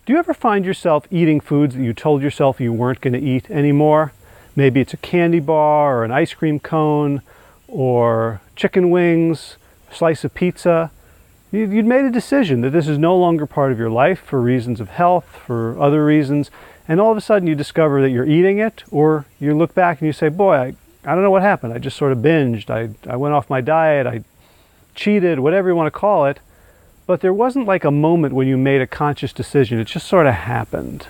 Do you ever find yourself eating foods that you told yourself you weren't going to eat anymore? Maybe it's a candy bar or an ice cream cone or chicken wings, a slice of pizza. You'd made a decision that this is no longer part of your life for reasons of health, for other reasons, and all of a sudden you discover that you're eating it, or you look back and you say, boy, I don't know what happened. I just sort of binged. I went off my diet. I cheated, whatever you want to call it. But there wasn't like a moment when you made a conscious decision. It just sort of happened.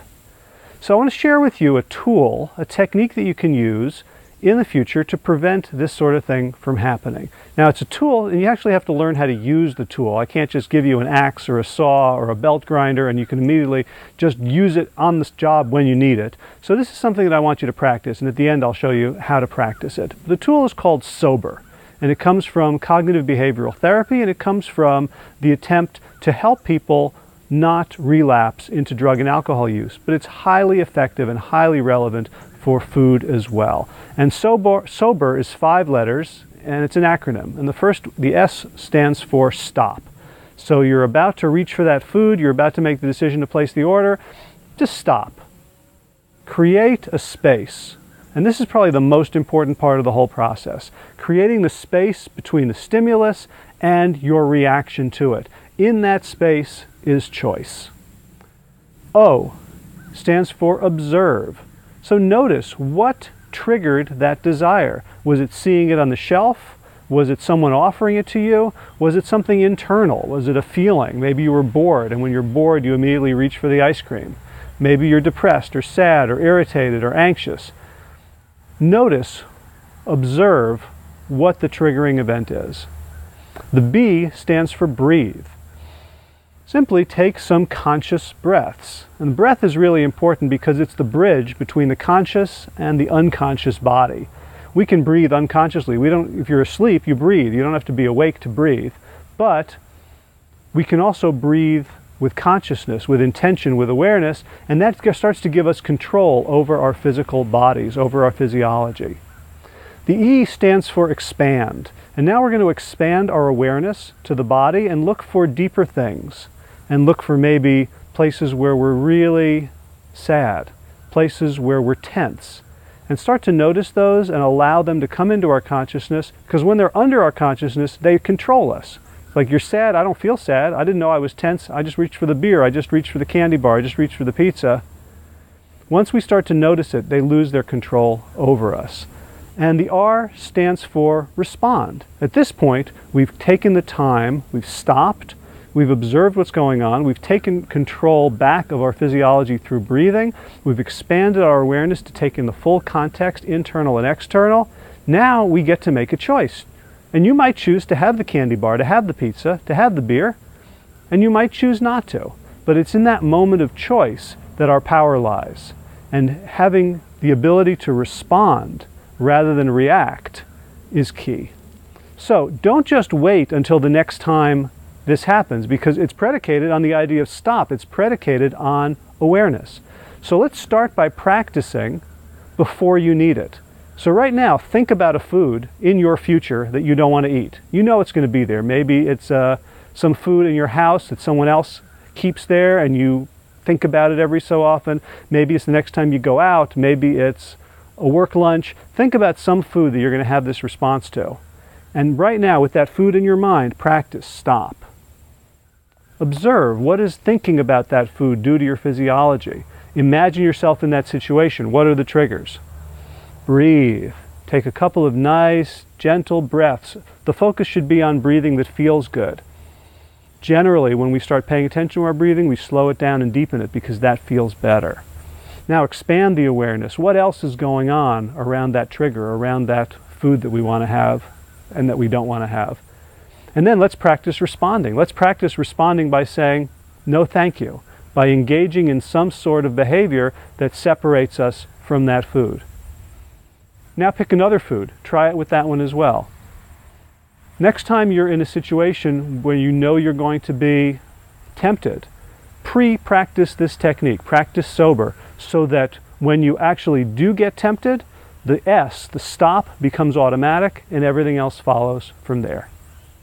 So I want to share with you a tool, a technique that you can use in the future to prevent this sort of thing from happening. Now it's a tool, and you actually have to learn how to use the tool. I can't just give you an axe or a saw or a belt grinder and you can immediately just use it on this job when you need it. So this is something that I want you to practice, and at the end I'll show you how to practice it. The tool is called SOBER, and it comes from cognitive behavioral therapy, and it comes from the attempt to help people not relapse into drug and alcohol use, but it's highly effective and highly relevant for food as well. And SOBER is 5 letters, and it's an acronym. And the S stands for stop. So you're about to reach for that food, you're about to make the decision to place the order, just stop. Create a space. And this is probably the most important part of the whole process. Creating the space between the stimulus and your reaction to it. In that space is choice. O stands for observe. So notice what triggered that desire. Was it seeing it on the shelf? Was it someone offering it to you? Was it something internal? Was it a feeling? Maybe you were bored, and when you're bored you immediately reach for the ice cream. Maybe you're depressed or sad or irritated or anxious. Notice, observe what the triggering event is. The B stands for breathe. Simply take some conscious breaths. And the breath is really important because it's the bridge between the conscious and the unconscious body. We can breathe unconsciously. If you're asleep, you breathe. You don't have to be awake to breathe. But we can also breathe with consciousness, with intention, with awareness, and that starts to give us control over our physical bodies, over our physiology. The E stands for expand. And now we're going to expand our awareness to the body and look for deeper things. And look for maybe places where we're really sad, places where we're tense. And start to notice those and allow them to come into our consciousness, because when they're under our consciousness, they control us. Like, you're sad, I don't feel sad, I didn't know I was tense, I just reached for the beer, I just reached for the candy bar, I just reached for the pizza. Once we start to notice it, they lose their control over us. And the R stands for respond. At this point, we've taken the time, we've stopped, we've observed what's going on, we've taken control back of our physiology through breathing, we've expanded our awareness to take in the full context, internal and external. Now we get to make a choice. And you might choose to have the candy bar, to have the pizza, to have the beer, and you might choose not to. But it's in that moment of choice that our power lies. And having the ability to respond rather than react is key. So don't just wait until the next time this happens, because it's predicated on the idea of stop. It's predicated on awareness. So let's start by practicing before you need it. So right now, think about a food in your future that you don't want to eat. You know it's going to be there. Maybe it's some food in your house that someone else keeps there and you think about it every so often. Maybe it's the next time you go out. Maybe it's a work lunch. Think about some food that you're going to have this response to. And right now, with that food in your mind, practice stop. Observe what does thinking about that food do to your physiology. Imagine yourself in that situation. What are the triggers? Breathe. Take a couple of nice, gentle breaths. The focus should be on breathing that feels good. Generally, when we start paying attention to our breathing, we slow it down and deepen it because that feels better. Now expand the awareness. What else is going on around that trigger, around that food that we want to have and that we don't want to have? And then let's practice responding. Let's practice responding by saying, no thank you, by engaging in some sort of behavior that separates us from that food. Now pick another food. Try it with that one as well. Next time you're in a situation where you know you're going to be tempted, pre-practice this technique. Practice sober so that when you actually do get tempted, the S, the stop, becomes automatic and everything else follows from there.